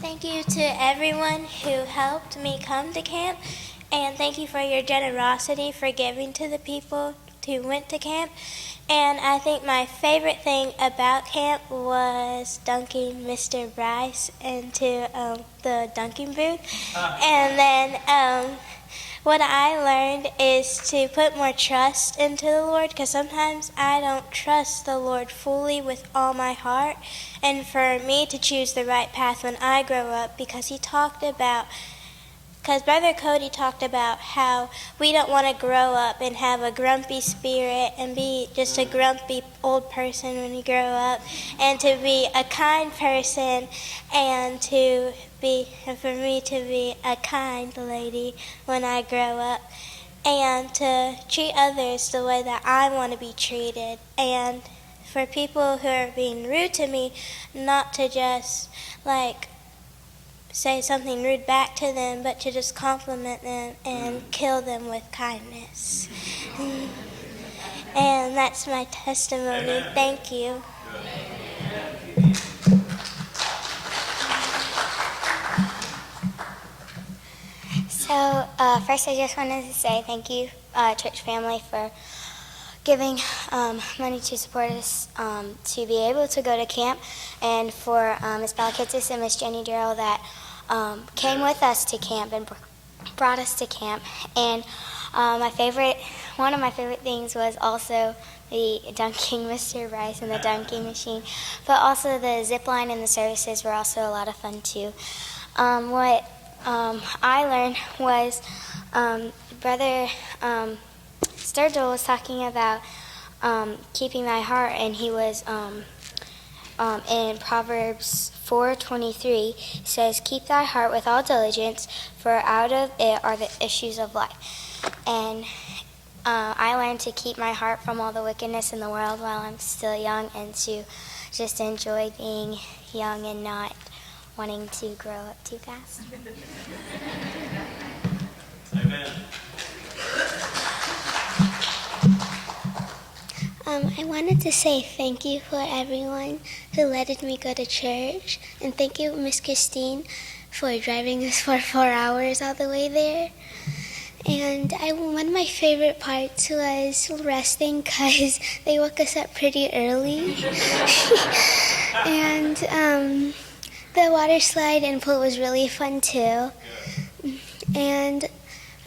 Thank you to everyone who helped me come to camp, and thank you for your generosity for giving to the people who went to camp. And I think my favorite thing about camp was dunking Mr. Bryce into the dunking booth. And then what I learned is to put more trust into the Lord, because sometimes I don't trust the Lord fully with all my heart, and for me to choose the right path when I grow up, because Brother Cody talked about how we don't want to grow up and have a grumpy spirit and be just a grumpy old person when we grow up, and to be a kind person, and for me to be a kind lady when I grow up, and to treat others the way that I want to be treated, and for people who are being rude to me, not to just say something rude back to them, but to just compliment them and kill them with kindness. And that's my testimony. Amen. Thank you. So first I just wanted to say thank you, church family, for giving money to support us to be able to go to camp, and for Ms. Balakitsis and Ms. Jenny Darrell that came with us to camp and brought us to camp. And one of my favorite things was also the dunking Mr. Rice and the dunking machine, but also the zip line and the services were also a lot of fun too. What I learned was Brother Sturgill was talking about keeping thy heart, and he was in Proverbs 4:23 says, "Keep thy heart with all diligence, for out of it are the issues of life." And I learned to keep my heart from all the wickedness in the world while I'm still young, and to just enjoy being young and not wanting to grow up too fast. Amen. I wanted to say thank you for everyone who let me go to church, and thank you, Miss Christine, for driving us for 4 hours all the way there. And one of my favorite parts was resting, because they woke us up pretty early. And the water slide and pool was really fun too. And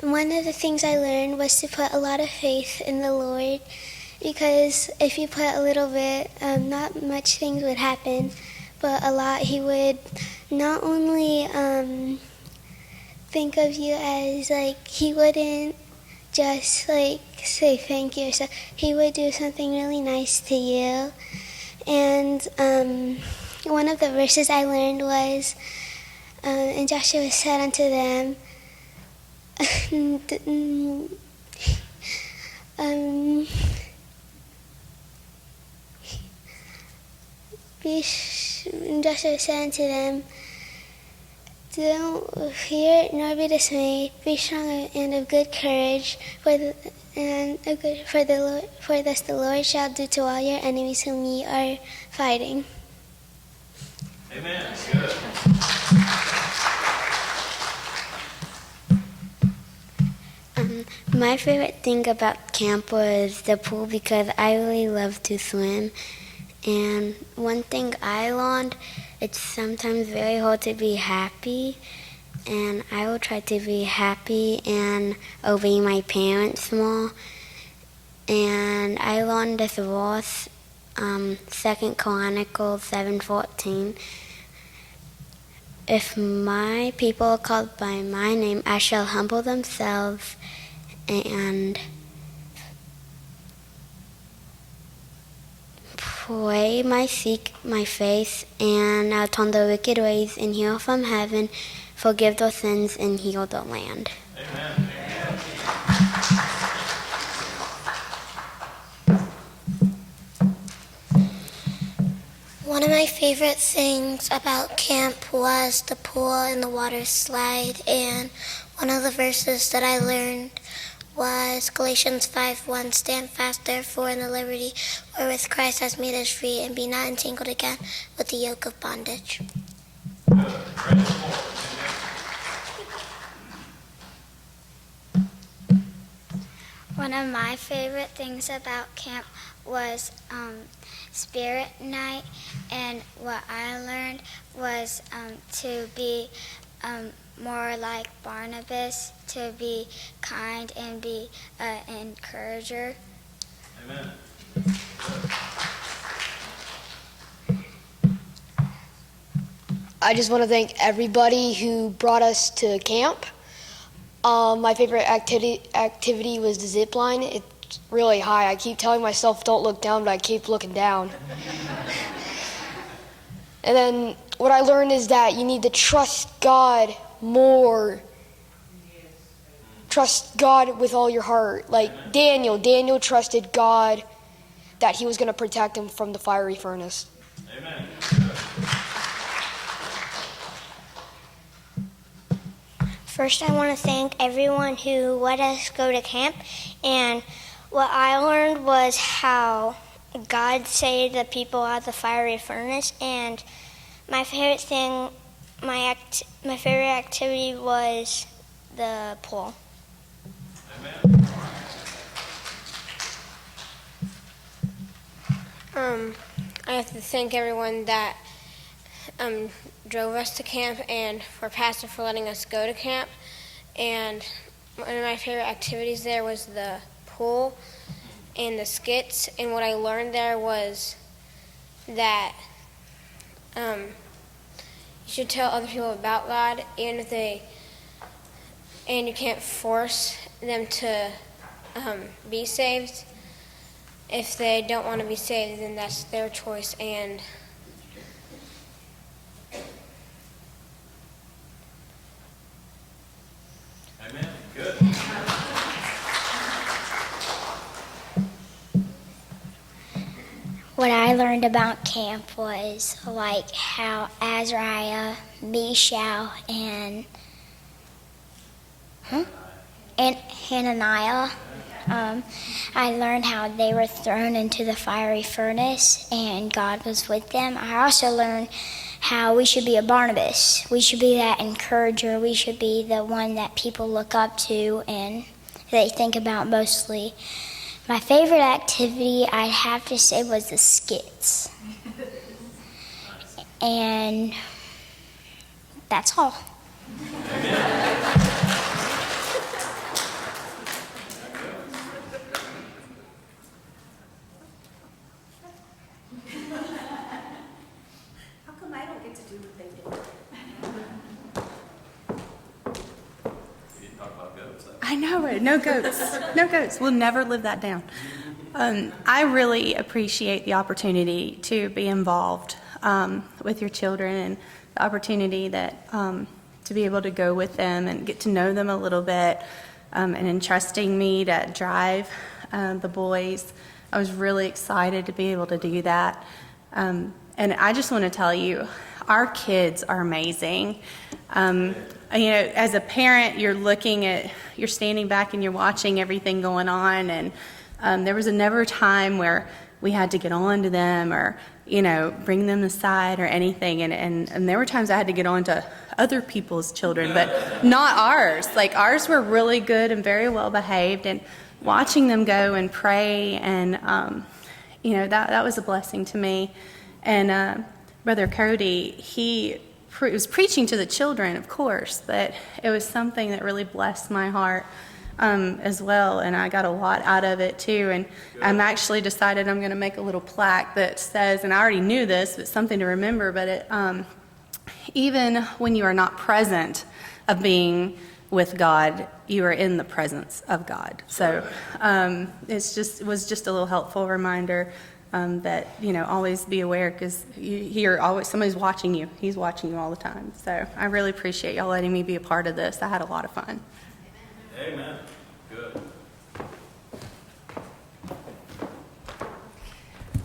one of the things I learned was to put a lot of faith in the Lord, because if you put a little bit, not much things would happen, but a lot. He would not only think of you as he wouldn't just say thank you or stuff. He would do something really nice to you. And one of the verses I learned was, and Joshua said unto them, Joshua said unto them, "Don't fear nor be dismayed. Be strong and of good courage, for thus the Lord shall do to all your enemies whom ye are fighting." Amen. Good. My favorite thing about camp was the pool, because I really love to swim. And one thing I learned, it's sometimes very hard to be happy, and I will try to be happy and obey my parents more. And I learned this verse, 2 Chronicles 7:14. If my people are called by my name, I shall humble themselves and pray, seek my face, and turn the wicked ways, and hear from heaven, forgive their sins, and heal the land. Amen. One of my favorite things about camp was the pool and the water slide, and one of the verses that I learned was Galatians 5:1, "Stand fast therefore in the liberty wherewith Christ has made us free, and be not entangled again with the yoke of bondage." Praise the Lord. One of my favorite things about camp was spirit night, and what I learned was to be more like Barnabas, to be kind and be an encourager. Amen. I just want to thank everybody who brought us to camp. My favorite activity was the zip line. It's really high. I keep telling myself don't look down, but I keep looking down. And then what I learned is that you need to trust God more. Trust God with all your heart. Like Daniel trusted God that he was going to protect him from the fiery furnace. Amen. First, I want to thank everyone who let us go to camp, and what I learned was how God saved the people out of the fiery furnace, and my favorite thing, my favorite activity was the pool. Amen. I have to thank everyone that drove us to camp, and for Pastor for letting us go to camp. And one of my favorite activities there was the pool and the skits. And what I learned there was that you should tell other people about God, and you can't force them to be saved. If they don't want to be saved, then that's their choice. And Amen. Good. What I learned about camp was like how Azariah, Mishael, and Hananiah, I learned how they were thrown into the fiery furnace and God was with them. I also learned how we should be a Barnabas. We should be that encourager. We should be the one that people look up to and they think about mostly. My favorite activity, I'd have to say, was the skits. And that's all. How come I don't get to do what they do? We didn't talk about goats. I know, right? No goats. No goats. We'll never live that down. I really appreciate the opportunity to be involved with your children and the opportunity that to be able to go with them and get to know them a little bit and entrusting me to drive the boys. I was really excited to be able to do that. And I just want to tell you, our kids are amazing. You know, as a parent, you're standing back and you're watching everything going on, and there was never a time where we had to get on to them or, you know, bring them aside or anything. And there were times I had to get on to other people's children, but not ours. Like, ours were really good and very well behaved, and watching them go and pray, and, you know, that was a blessing to me. And Brother Cody, he was preaching to the children, of course, but it was something that really blessed my heart as well, and I got a lot out of it too. And I'm actually decided I'm going to make a little plaque that says, and I already knew this, but something to remember, but it, even when you are not present of being with God, you are in the presence of God. So it was just a little helpful reminder that, you know, always be aware, because somebody's watching you. He's watching you all the time. So I really appreciate y'all letting me be a part of this. I had a lot of fun. Amen. Good.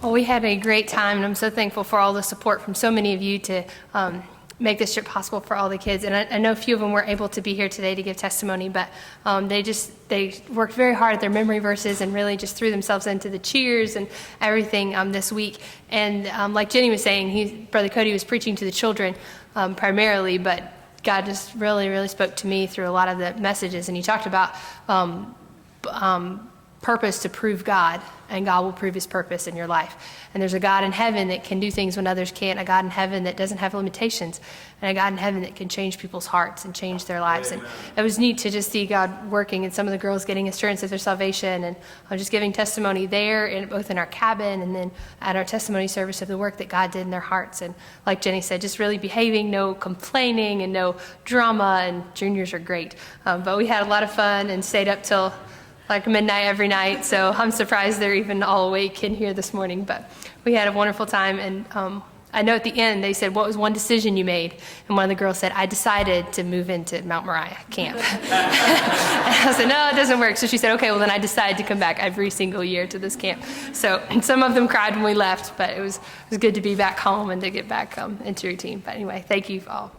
Well, we had a great time, and I'm so thankful for all the support from so many of you to make this trip possible for all the kids. And I know a few of them were able to be here today to give testimony, but they worked very hard at their memory verses and really just threw themselves into the cheers and everything this week. And like Jenny was saying, Brother Cody was preaching to the children primarily, but God just really, really spoke to me through a lot of the messages. And he talked about purpose to prove God, and God will prove his purpose in your life. And there's a God in heaven that can do things when others can't, a God in heaven that doesn't have limitations, and a God in heaven that can change people's hearts and change their lives. Amen. And it was neat to just see God working, and some of the girls getting assurance of their salvation, and just giving testimony there, and both in our cabin and then at our testimony service of the work that God did in their hearts. And like Jenny said, just really behaving, no complaining and no drama, and juniors are great. But we had a lot of fun and stayed up till like midnight every night, so I'm surprised they're even all awake in here this morning. But we had a wonderful time, and I know at the end they said, what was one decision you made? And one of the girls said, I decided to move into Mount Moriah camp. And I said, no, it doesn't work. So she said, okay, well then I decided to come back every single year to this camp. So some of them cried when we left, but it was good to be back home and to get back into routine. But anyway, thank you all.